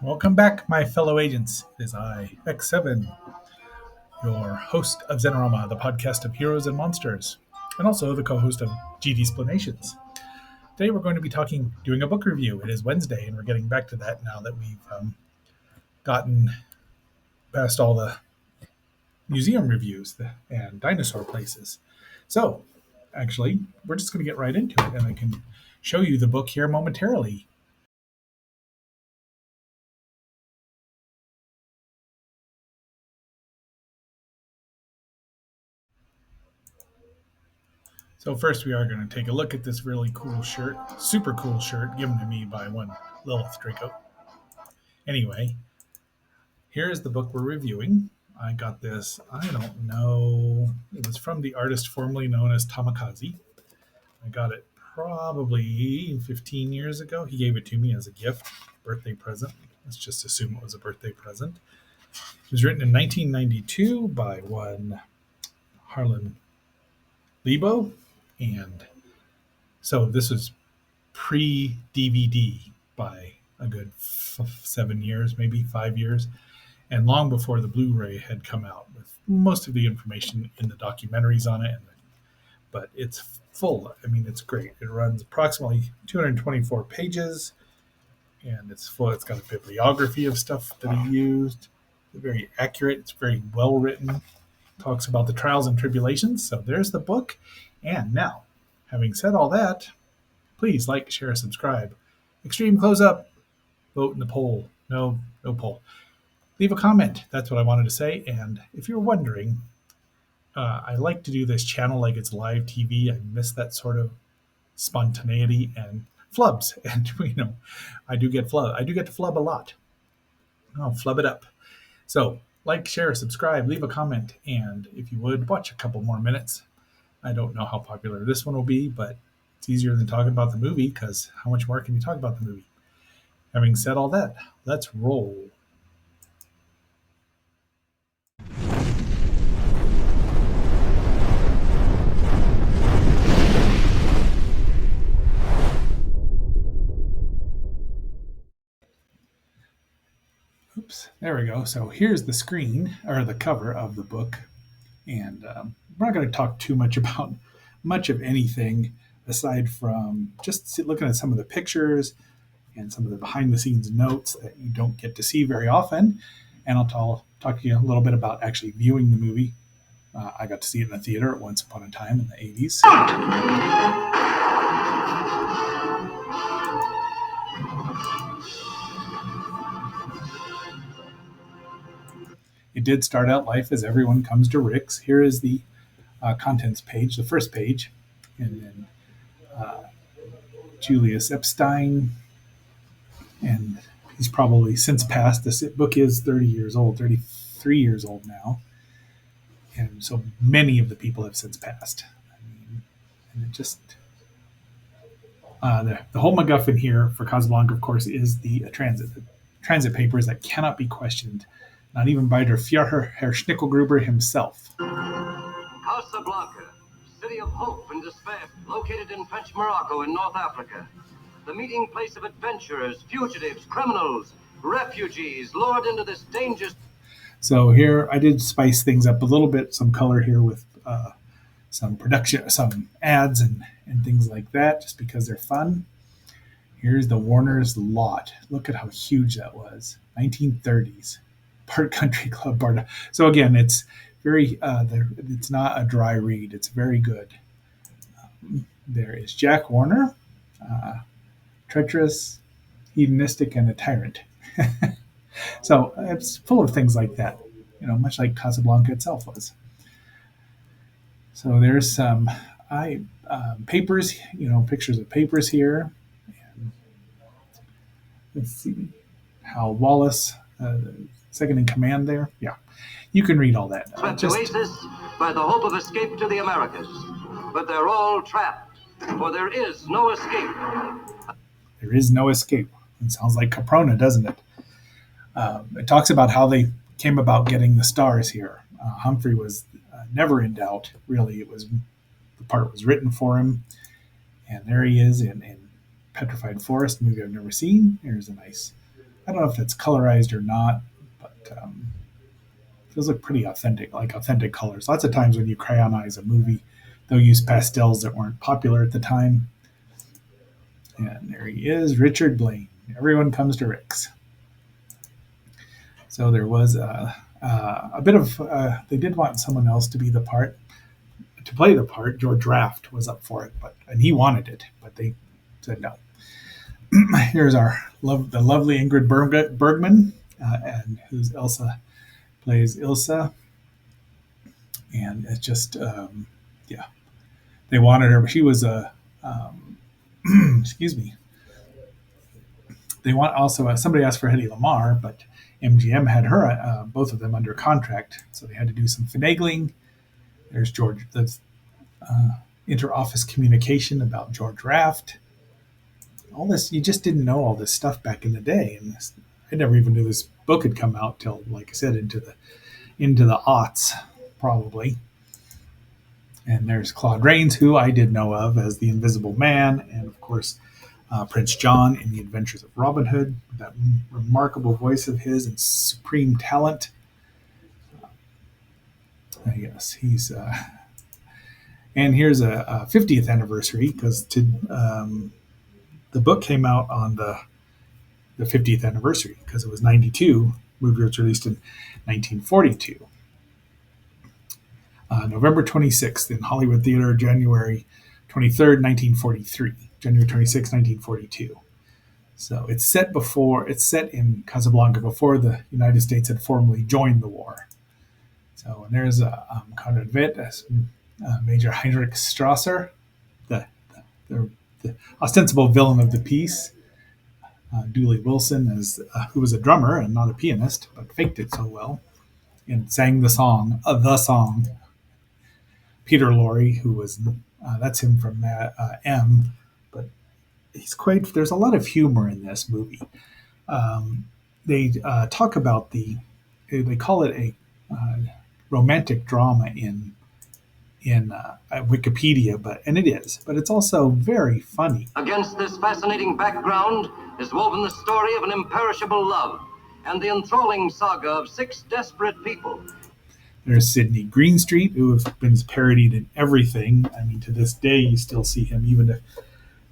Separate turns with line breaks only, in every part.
Welcome back, my fellow agents. It is I, X7, your host of Zenorama, the podcast of heroes and monsters, and also the co-host of GD Explanations. Today we're going to be doing a book review. It is Wednesday, and we're getting back to that now that we've gotten past all the museum reviews and dinosaur places. So, actually, we're just going to get right into it, and I can show you the book here momentarily. So first we are going to take a look at this really cool shirt, super cool shirt given to me by one Lilith Draco. Anyway, here's the book we're reviewing. I got this, I don't know, it was from the artist formerly known as Tamakaze. I got it probably 15 years ago. He gave it to me as a gift, birthday present. Let's just assume it was a birthday present. It was written in 1992 by one Harlan Lebo, and so this was pre-DVD by a good 7 years, maybe 5 years, and long before the Blu-ray had come out, with most of the information in the documentaries on it. But it's full. I mean, it's great. It runs approximately 224 pages, and it's full. It's got a bibliography of stuff that he used. It's very accurate. It's very well written. Talks about the trials and tribulations. So there's the book. And now, having said all that, please like, share, subscribe. Extreme close up. Vote in the poll. No poll. Leave a comment. That's what I wanted to say. And if you're wondering, I like to do this channel like it's live TV. I miss that sort of spontaneity and flubs. And I do get flub. I do get to flub a lot. I'll flub it up. So like, share, subscribe, leave a comment, and if you would, watch a couple more minutes. I don't know how popular this one will be, but it's easier than talking about the movie, because how much more can you talk about the movie? Having said all that, let's roll. Oops, there we go. So here's the screen, or the cover of the book. And we're not going to talk too much about much of anything aside from just looking at some of the pictures and some of the behind the scenes notes that you don't get to see very often. And I'll talk to you a little bit about actually viewing the movie. I got to see it in a theater once upon a time in the 80s. It did start out life as everyone comes to Rick's. Here is the contents page, the first page. And then Julius Epstein, and he's probably since passed. This book is 30 years old, 33 years old now. And so many of the people have since passed. And it just, the whole MacGuffin here for Casablanca, of course, is the transit papers that cannot be questioned, not even by der Führer, Herr Schnickelgruber himself.
Casablanca, city of hope and despair, located in French Morocco in North Africa. The meeting place of adventurers, fugitives, criminals, refugees, lured into this dangerous...
So here I did spice things up a little bit, some color here with some production, some ads and things like that, just because they're fun. Here's the Warner's lot. Look at how huge that was. 1930s. Park Country Club Bar. So again, it's very, it's not a dry read. It's very good. There is Jack Warner, treacherous, hedonistic, and a tyrant. So it's full of things like that, much like Casablanca itself was. So there's some papers, pictures of papers here. And let's see how Wallace, second in command there. Yeah, you can read all that.
Swept oasis by the hope of escape to the Americas. But they're all trapped, for there is no escape.
There is no escape. It sounds like Caprona, doesn't it? It talks about how they came about getting the stars here. Humphrey was never in doubt, really. The part was written for him. And there he is in Petrified Forest, movie I've never seen. Here's a nice I don't know if it's colorized or not, but those look pretty authentic, like authentic colors. Lots of times when you crayonize a movie, they'll use pastels that weren't popular at the time. And there he is, Richard Blaine. Everyone comes to Rick's. So there was a bit of they did want someone else to be the part to play the part. George Raft was up for it, and he wanted it, but they said no. Here's the lovely Ingrid Bergman, and who's Elsa plays Ilsa, and it's just yeah, they wanted her, but she was a excuse me. They want also somebody asked for Hedy Lamarr, but MGM had her both of them under contract, so they had to do some finagling. There's George. That's inter-office communication about George Raft. All this, you just didn't know all this stuff back in the day, and I never even knew this book had come out till, like I said, into the aughts probably. And there's Claude Rains, who I did know of as the Invisible Man, and of course Prince John in The Adventures of Robin Hood, that remarkable voice of his and supreme talent. Yes, he's. And here's a 50th anniversary because the book came out on the 50th anniversary because it was 92. Movie was released in 1942. November 26th in Hollywood Theater, January 23rd, 1943. January 26th, 1942. So it's set in Casablanca before the United States had formally joined the war. So, and there's Conrad Witt as Major Heinrich Strasser, the, the ostensible villain of the piece. Dooley Wilson, who was a drummer and not a pianist, but faked it so well and sang the song. Peter Lorre, who was that's him from M, but there's a lot of humor in this movie. They talk about they call it a romantic drama in Wikipedia, and it is, but it's also very funny.
Against this fascinating background is woven the story of an imperishable love and the enthralling saga of 6 desperate people.
There's Sidney Greenstreet, who has been parodied in everything. I mean, to this day, you still see him, even if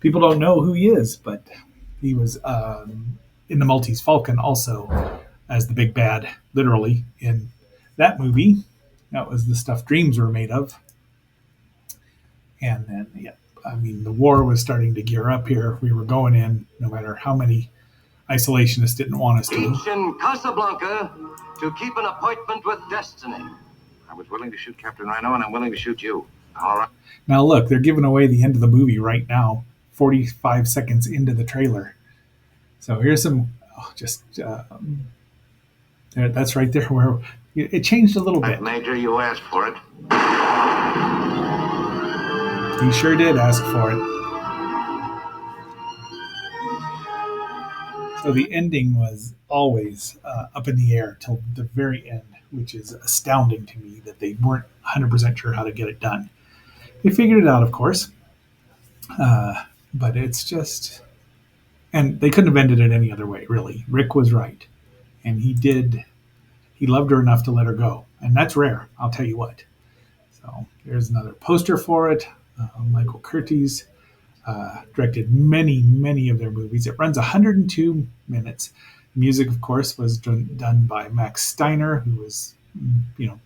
people don't know who he is. But he was in The Maltese Falcon also as the big bad, literally, in that movie. That was the stuff dreams were made of. And then, yeah, I mean, the war was starting to gear up here. We were going in, no matter how many isolationists didn't want us to.
Each in Casablanca to keep an appointment with destiny. I was willing to shoot Captain Rhino, and I'm willing to shoot you. All right.
Now, look, they're giving away the end of the movie right now, 45 seconds into the trailer. So here's some, that's right there where it changed a little bit.
Major, you asked for it.
He sure did ask for it. So the ending was always up in the air till the very end, which is astounding to me that they weren't 100% sure how to get it done. They figured it out, of course, but it's just, and they couldn't have ended it any other way, really. Rick was right, and he loved her enough to let her go, and that's rare, I'll tell you what. So here's another poster for it. Michael Curtiz directed many, many of their movies. It runs 102 minutes. The music, of course, was done by Max Steiner, who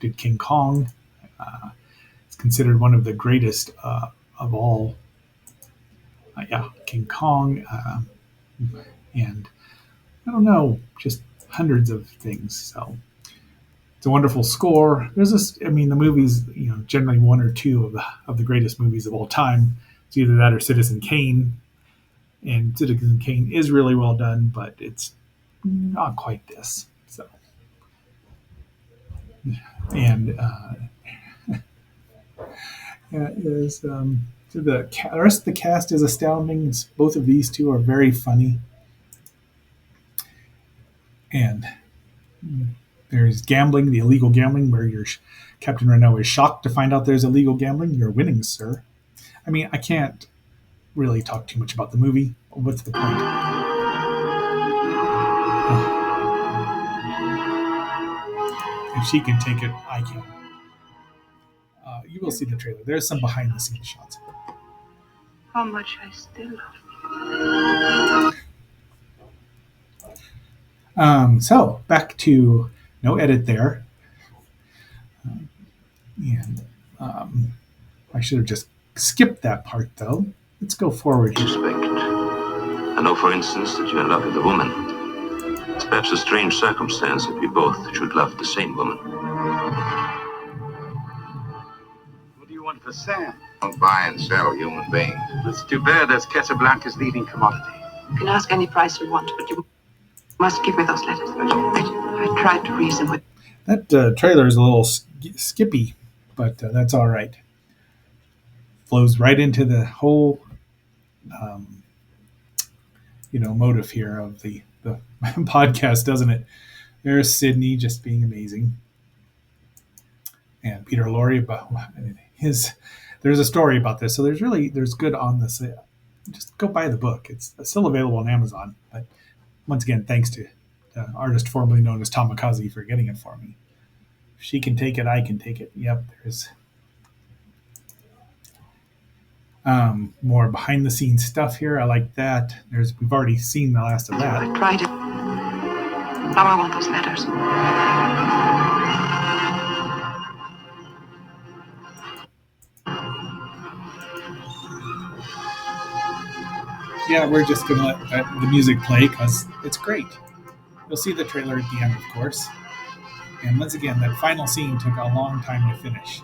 did King Kong. It's considered one of the greatest of all. King Kong, and I don't know, just hundreds of things. So it's a wonderful score. The movie's generally one or two of the greatest movies of all time. It's either that or Citizen Kane, and Citizen Kane is really well done, but it's not quite this. So, and the rest of the cast is astounding. Both of these two are very funny, and there's gambling, the illegal gambling, where Captain Renault is shocked to find out there's illegal gambling. You're winning, sir. I mean, I can't really talk too much about the movie. What's the point? If she can take it, I can. You will see the trailer. There's some behind the scenes shots.
How much I still love you.
So back to no edit there. And I should have just skipped that part though. Let's go forward here.
Suspect. I know, for instance, that you're in love with a woman. It's perhaps a strange circumstance that we both should love the same woman.
What do you want for sale?
Don't buy and sell human beings.
That's too bad. That's Casablanca's leading commodity.
You can ask any price you want, but you must give me those letters. I tried to reason with.
That trailer is a little skippy, but that's all right. Flows right into the whole, motive here of the podcast, doesn't it? There's Sydney just being amazing, and Peter Lorre about his. There's a story about this, so there's good on this. Just go buy the book. It's still available on Amazon, but once again, thanks to the artist formerly known as Tamakaze for getting it for me. If she can take it, I can take it. Yep, there's more behind the scenes stuff here. I like that. We've already seen the last of that.
I tried it. Now I want those letters.
Yeah, we're just going to let the music play because it's great. You'll see the trailer at the end, of course. And once again, that final scene took a long time to finish.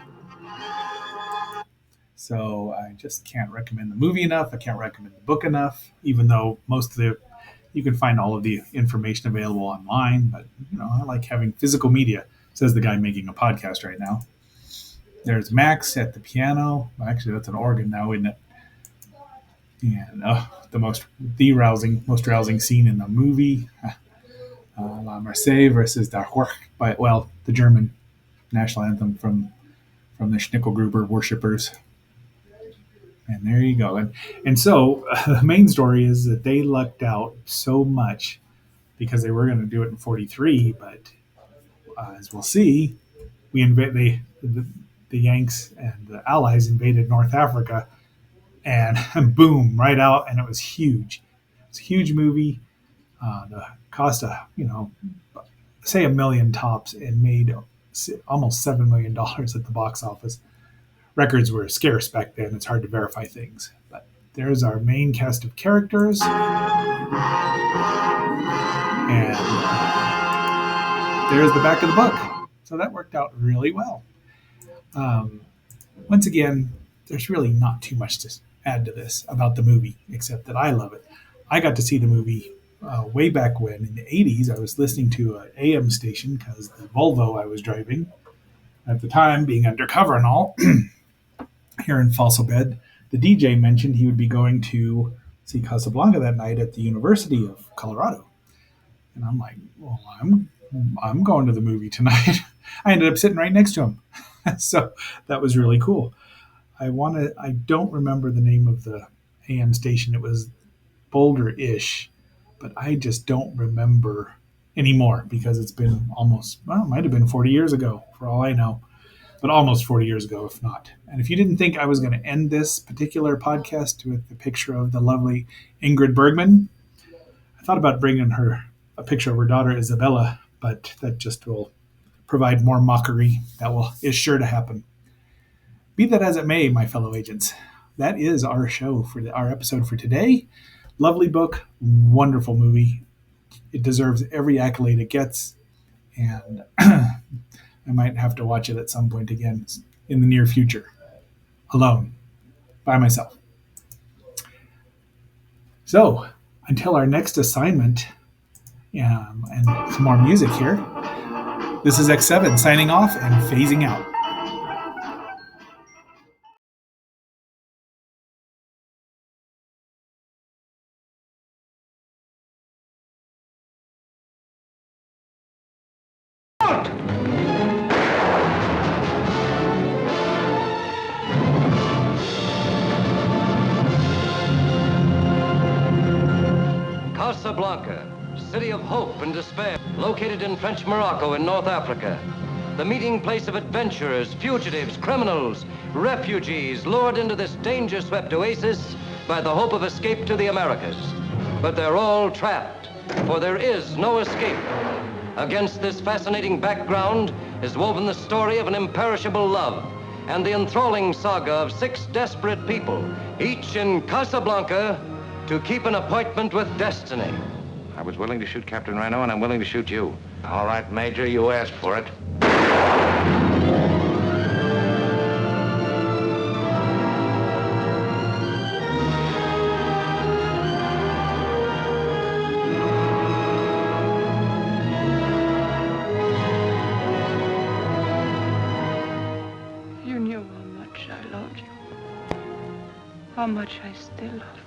So I just can't recommend the movie enough. I can't recommend the book enough, even though you can find all of the information available online. But, I like having physical media, says the guy making a podcast right now. There's Max at the piano. Actually, that's an organ now, isn't it? And the most rousing scene in the movie, La Marseillaise versus Der Horch, the German national anthem from the Schnickelgruber worshippers. And there you go. And so the main story is that they lucked out so much because they were going to do it in 43, but as we'll see, the Yanks and the Allies invaded North Africa. And boom, right out, and it was huge. It's a huge movie. The cost of, say $1 million tops, and made almost $7 million at the box office. Records were scarce back then. It's hard to verify things. But there's our main cast of characters. And there's the back of the book. So that worked out really well. Once again, there's really not too much to add to this about the movie, except that I love it. I got to see the movie way back when, in the 80s. I was listening to an AM station because the Volvo I was driving at the time, being undercover and all, here in Fossilbed, the DJ mentioned he would be going to see Casablanca that night at the University of Colorado. And I'm like, well, I'm going to the movie tonight. I ended up sitting right next to him. So that was really cool. I don't remember the name of the AM station. It was Boulder-ish, but I just don't remember anymore because it's been it might have been 40 years ago for all I know, but almost 40 years ago, if not. And if you didn't think I was going to end this particular podcast with the picture of the lovely Ingrid Bergman, I thought about bringing her a picture of her daughter, Isabella, but that just will provide more mockery. Is sure to happen. Be that as it may, my fellow agents, that is our show our episode for today. Lovely book, wonderful movie. It deserves every accolade it gets, and I might have to watch it at some point again in the near future, alone, by myself. So, until our next assignment, and some more music here, this is X7 signing off and phasing out.
Casablanca, city of hope and despair, located in French Morocco in North Africa. The meeting place of adventurers, fugitives, criminals, refugees, lured into this danger-swept oasis by the hope of escape to the Americas. But they're all trapped, for there is no escape. Against this fascinating background is woven the story of an imperishable love and the enthralling saga of 6 desperate people, each in Casablanca to keep an appointment with destiny.
I was willing to shoot Captain Reno, and I'm willing to shoot you. All right, Major, you asked for it.
You knew how much I loved you. How much I still love you.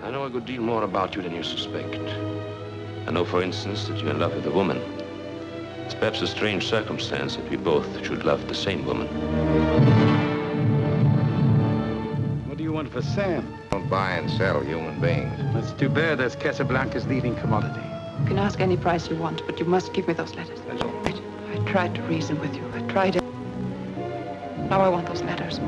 I know a good deal more about you than you suspect. I know, for instance, that you're in love with a woman. It's perhaps a strange circumstance that we both should love the same woman.
What do you want for Sam?
Don't buy and sell human beings.
That's too bad. That's Casablanca's leading commodity.
You can ask any price you want, but you must give me those letters.
That's all.
I tried to reason with you. I tried it. Now I want those letters.